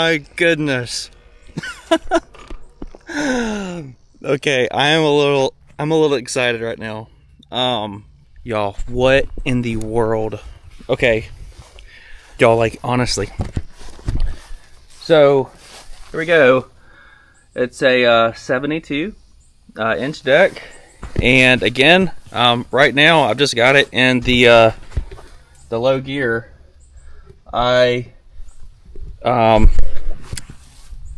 my goodness. Okay, I'm a little excited right now. Y'all, what in the world? Okay, y'all, like, honestly. So, here we go. It's a 72 inch deck, and again, right now I've just got it in the low gear.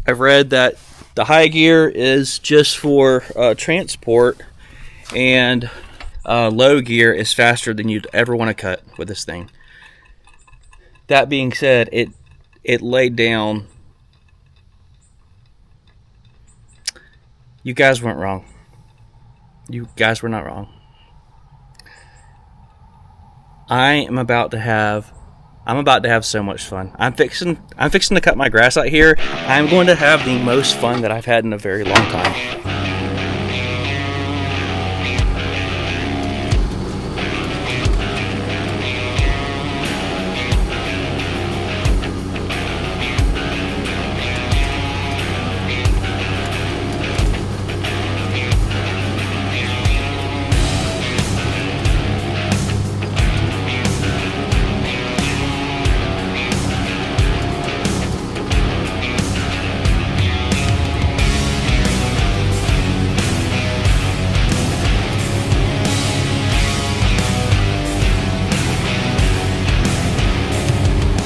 I've read that the high gear is just for transport, and low gear is faster than you'd ever want to cut with this thing. That being said, it laid down. You guys weren't wrong. You guys were not wrong. I'm about to have so much fun. I'm fixing to cut my grass out here. I'm going to have the most fun that I've had in a very long time.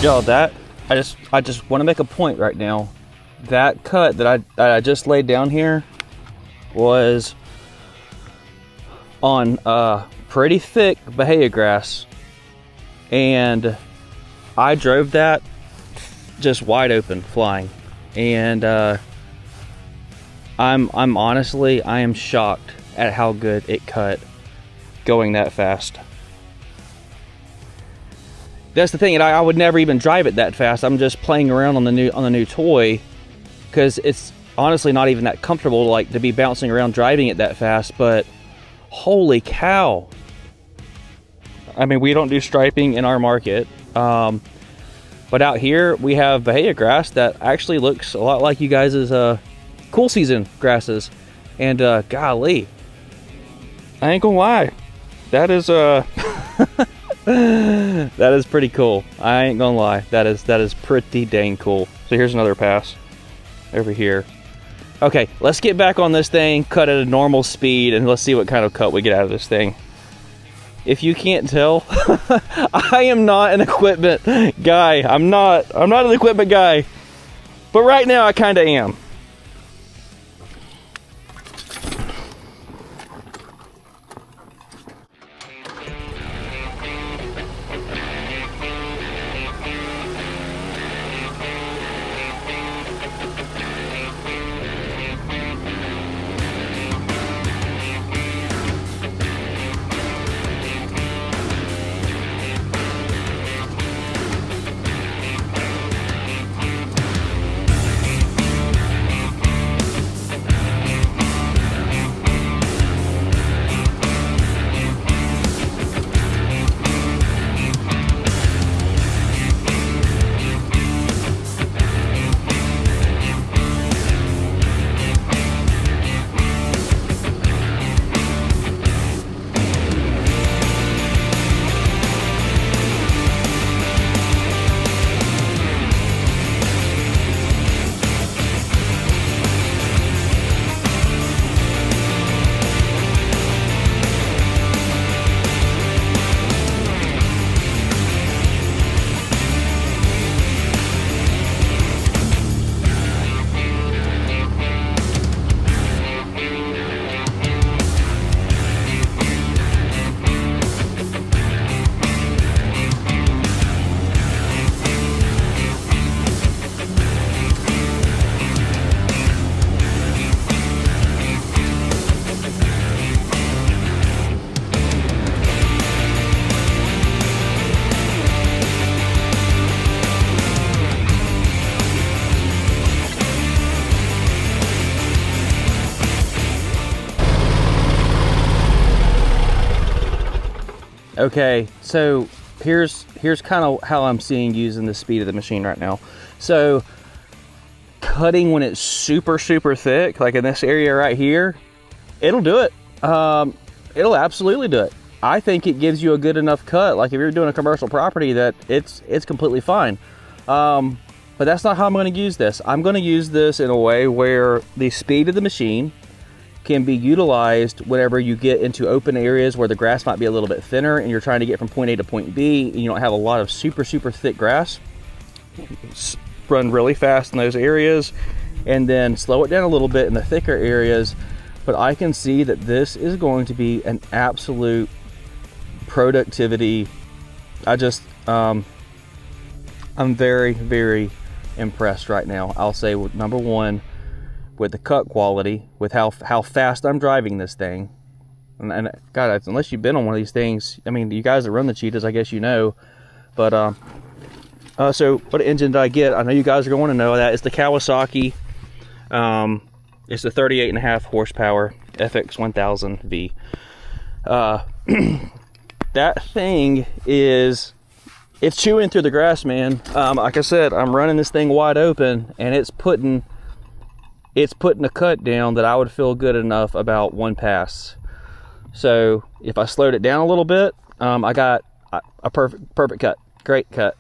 Yo, that I just want to make a point right now. That cut that I just laid down here was on pretty thick bahia grass, and I drove that just wide open, flying, and I'm honestly, I am shocked at how good it cut going that fast. That's the thing, and I would never even drive it that fast. I'm just playing around on the new toy, because it's honestly not even that comfortable, like, to be bouncing around driving it that fast. But holy cow! I mean, we don't do striping in our market, but out here we have bahia grass that actually looks a lot like you guys' cool season grasses, and golly, I ain't gonna lie, that is that is pretty cool. I ain't gonna lie. That is pretty dang cool. So here's another pass over here. Okay, let's get back on this thing, cut at a normal speed, and let's see what kind of cut we get out of this thing. If you can't tell, I am not an equipment guy. I'm not an equipment guy. But right now I kinda am. Okay, so here's kind of how I'm seeing using the speed of the machine right now. So cutting when it's super thick, like in this area right here, it'll do it. It'll absolutely do it. I think it gives you a good enough cut, like if you're doing a commercial property, that it's completely fine. But that's not how I'm going to use this. I'm going to use this in a way where the speed of the machine can be utilized whenever you get into open areas where the grass might be a little bit thinner and you're trying to get from point A to point B and you don't have a lot of super thick grass. Run really fast in those areas and then slow it down a little bit in the thicker areas. But I can see that this is going to be an absolute productivity. I'm very impressed right now. I'll say, number one, with the cut quality, with how fast I'm driving this thing. And God, unless you've been on one of these things, I mean, you guys that run the Cheetahs, I guess you know. But so what engine did I get? I know you guys are going to know that. It's the Kawasaki. It's the 38.5 horsepower FX1000V. That thing it's chewing through the grass, man. Like I said, I'm running this thing wide open, and it's putting a cut down that I would feel good enough about one pass. So if I slowed it down a little bit, I got a perfect cut, great cut.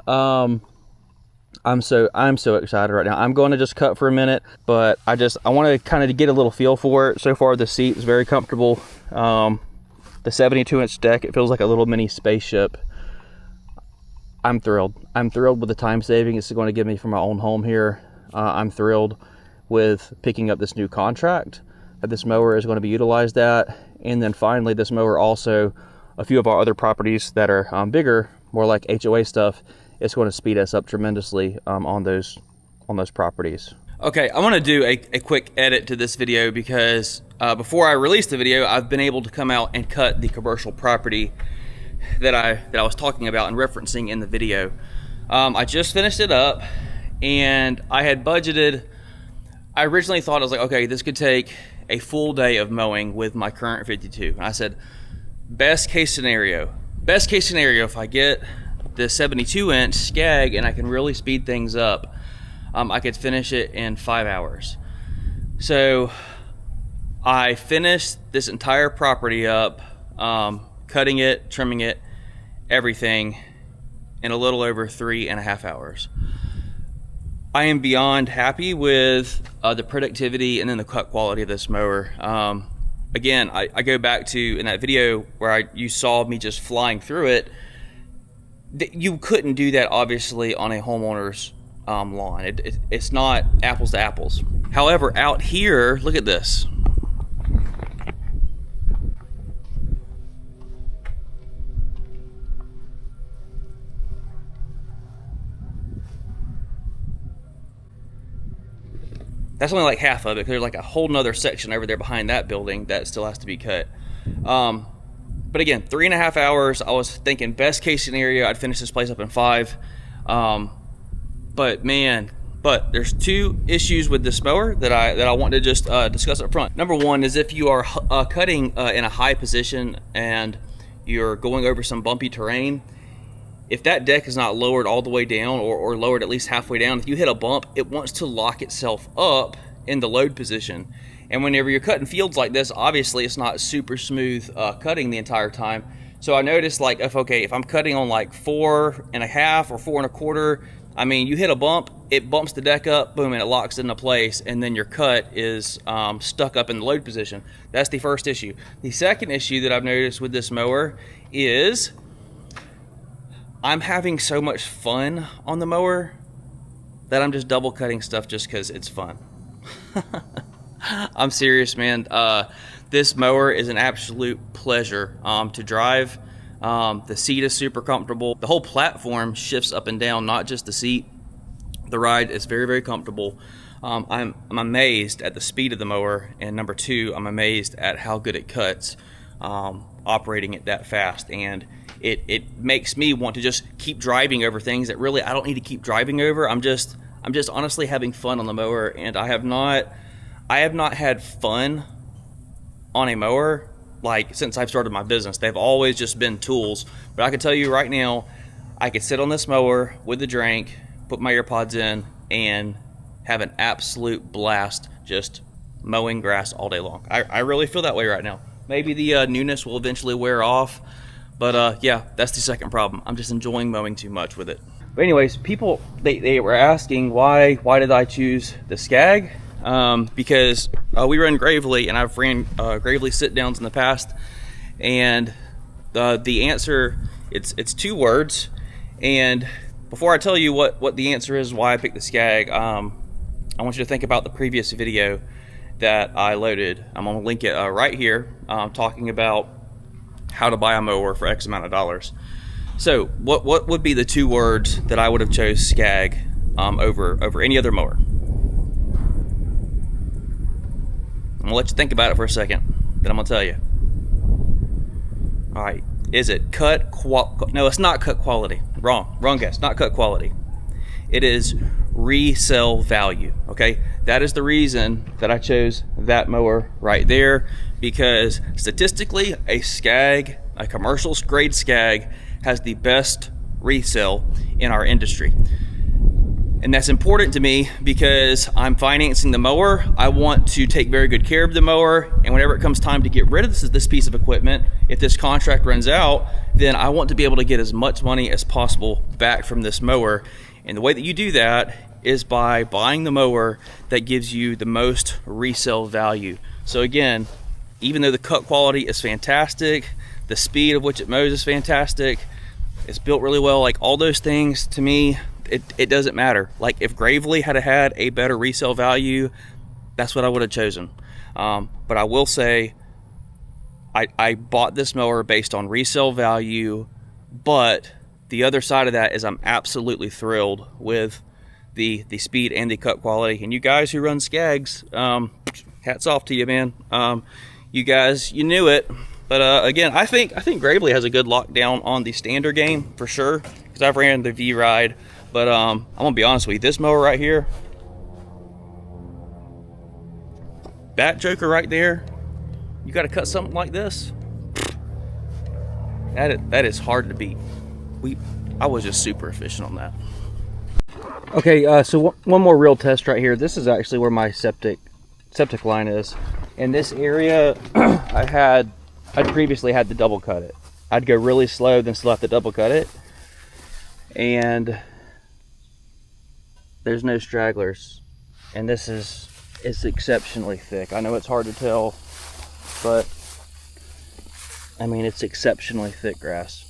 I'm so excited right now. I'm going to just cut for a minute, but I want to kind of get a little feel for it. So far, the seat is very comfortable. The 72-inch deck, it feels like a little mini spaceship. I'm thrilled. I'm thrilled with the time saving it's going to give me for my own home here. I'm thrilled with picking up this new contract that this mower is going to be utilized at. And then finally, this mower also, a few of our other properties that are bigger, more like HOA stuff, it's going to speed us up tremendously on those properties. Okay, I want to do a quick edit to this video because before I release the video, I've been able to come out and cut the commercial property that I was talking about and referencing in the video. I just finished it up, and I had budgeted. I originally thought, I was like, okay, this could take a full day of mowing with my current 52. And I said, best case scenario if I get the 72-inch Scag and I can really speed things up, I could finish it in 5 hours. So I finished this entire property up, cutting it, trimming it, everything, in a little over 3.5 hours. I am beyond happy with the productivity and then the cut quality of this mower. Again, I go back to in that video where you saw me just flying through it. You couldn't do that obviously on a homeowner's lawn. It's not apples to apples. However, out here, look at this. That's only like half of it, because there's like a whole nother section over there behind that building that still has to be cut. But again, 3.5 hours. I was thinking best case scenario, I'd finish this place up in 5. But there's 2 issues with this mower that I want to just discuss up front. Number one is if you are cutting in a high position and you're going over some bumpy terrain, if that deck is not lowered all the way down or lowered at least halfway down, if you hit a bump, it wants to lock itself up in the load position. And whenever you're cutting fields like this, obviously it's not super smooth cutting the entire time. So I noticed, like, if I'm cutting on like 4.5 or 4.25, I mean, you hit a bump, it bumps the deck up, boom, and it locks it into place, and then your cut is stuck up in the load position. That's the first issue. The second issue that I've noticed with this mower is I'm having so much fun on the mower that I'm just double cutting stuff just because it's fun. I'm serious, man. This mower is an absolute pleasure to drive. The seat is super comfortable. The whole platform shifts up and down, not just the seat. The ride is very, very comfortable. I'm amazed at the speed of the mower, and number 2, I'm amazed at how good it cuts operating it that fast. And it makes me want to just keep driving over things that really I don't need to keep driving over. I'm just honestly having fun on the mower, and I have not had fun on a mower like since I've started my business. They've always just been tools. But I can tell you right now, I could sit on this mower with a drink, put my AirPods in, and have an absolute blast just mowing grass all day long. I really feel that way right now. Maybe the newness will eventually wear off, but yeah, that's the second problem. I'm just enjoying mowing too much with it. But anyways, people, they were asking why did I choose the Scag? Because we run Gravely, and I've ran Gravely sit downs in the past, and the answer, it's two words. And before I tell you what the answer is, why I picked the Scag, I want you to think about the previous video that I loaded. I'm gonna link it right here, talking about how to buy a mower for X amount of dollars. So what would be the two words that I would have chose Scag over any other mower? I'm gonna let you think about it for a second, then I'm gonna tell you. All right, is it no, it's not cut quality. Wrong guess, not cut quality. It is resale value, okay? That is the reason that I chose that mower right there, because statistically, a Scag, a commercial grade Scag, has the best resale in our industry. And that's important to me because I'm financing the mower. I want to take very good care of the mower, and whenever it comes time to get rid of this piece of equipment, if this contract runs out, then I want to be able to get as much money as possible back from this mower. And the way that you do that is by buying the mower that gives you the most resale value. So again, even though the cut quality is fantastic, the speed of which it mows is fantastic, it's built really well, like all those things, to me, it doesn't matter. Like if Gravely had a better resale value, that's what I would have chosen. But I will say, I bought this mower based on resale value, but the other side of that is I'm absolutely thrilled with the speed and the cut quality. And you guys who run Scags, hats off to you, man. You guys, you knew it. But again, I think Gravely has a good lockdown on the standard game for sure, because I've ran the V-Ride. But I'm gonna be honest with you, this mower right here, that joker right there, you got to cut something like this. That is hard to beat. I was just super efficient on that. Okay, so one more real test right here. This is actually where my septic line is. In this area, I'd previously had to double cut it. I'd go really slow, then still have to double cut it. And there's no stragglers. And it's exceptionally thick. I know it's hard to tell, but I mean, it's exceptionally thick grass.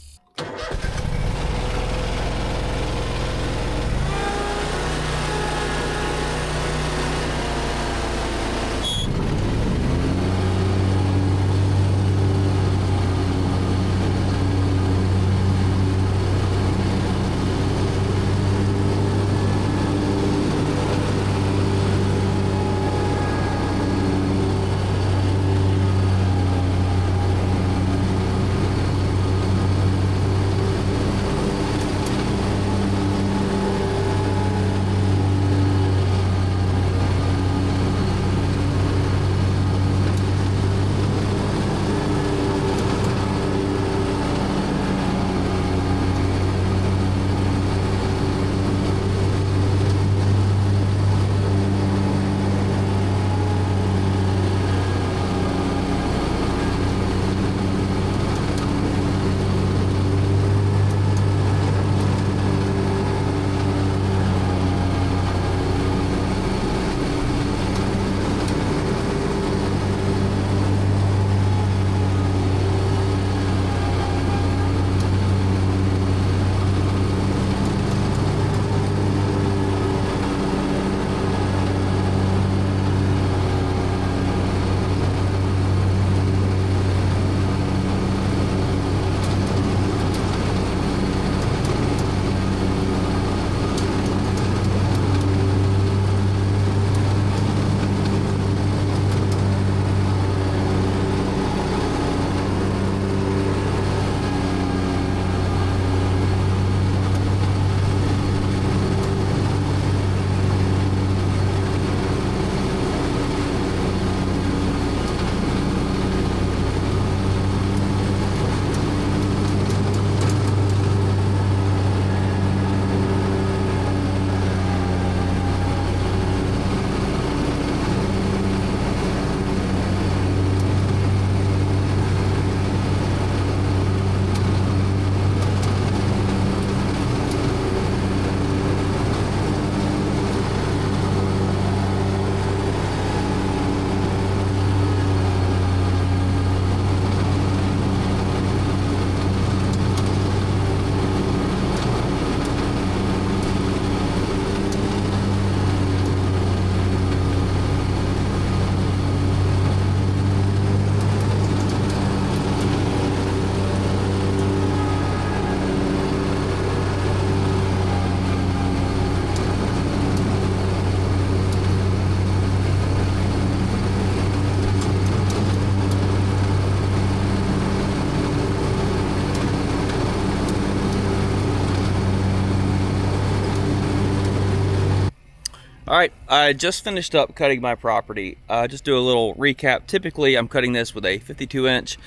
All right, I just finished up cutting my property. Just do a little recap. Typically, I'm cutting this with a 52 inch,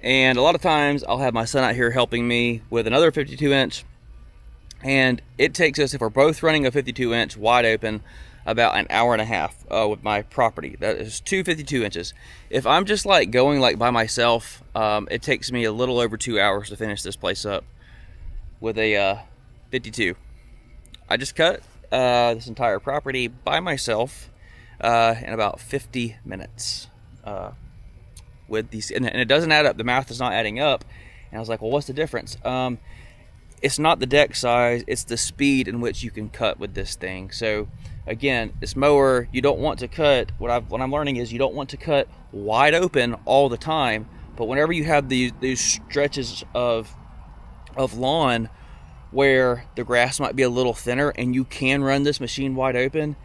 and a lot of times I'll have my son out here helping me with another 52 inch, and it takes us, if we're both running a 52 inch wide open, about an hour and a half with my property. That is 52 inches. If I'm just like going like by myself, it takes me a little over 2 hours to finish this place up with a 52. I just cut this entire property by myself in about 50 minutes with these, and it doesn't add up. The math is not adding up, and I was like, well, what's the difference? It's not the deck size, it's the speed in which you can cut with this thing. So again, this mower, you don't want to cut, what I'm learning is you don't want to cut wide open all the time, but whenever you have these stretches of lawn where the grass might be a little thinner and you can run this machine wide open,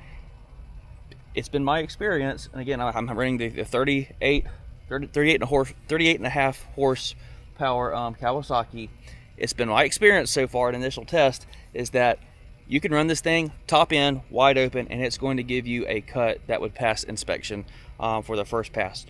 it's been my experience, and again, I'm running the 38 and a half horsepower Kawasaki. It's been my experience so far, an initial test, is that you can run this thing top end, wide open, and it's going to give you a cut that would pass inspection for the first pass.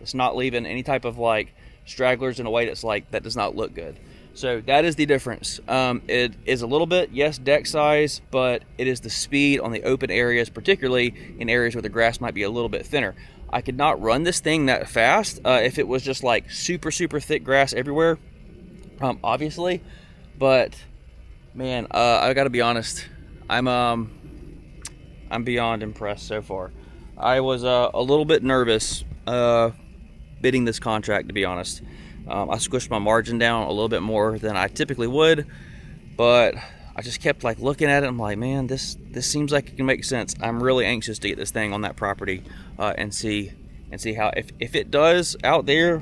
It's not leaving any type of like stragglers in a way that's like, that does not look good. So that is the difference. It is a little bit, yes, deck size, but it is the speed on the open areas, particularly in areas where the grass might be a little bit thinner. I could not run this thing that fast if it was just like super thick grass everywhere, obviously, but man, I gotta be honest, I'm beyond impressed so far. I was a little bit nervous bidding this contract, to be honest. I squished my margin down a little bit more than I typically would, but I just kept like looking at it. I'm like, man, this seems like it can make sense. I'm really anxious to get this thing on that property and see how, if it does out there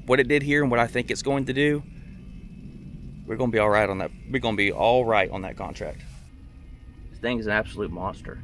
what it did here and what I think it's going to do, we're gonna be all right on that. We're gonna be all right on that contract. This thing is an absolute monster.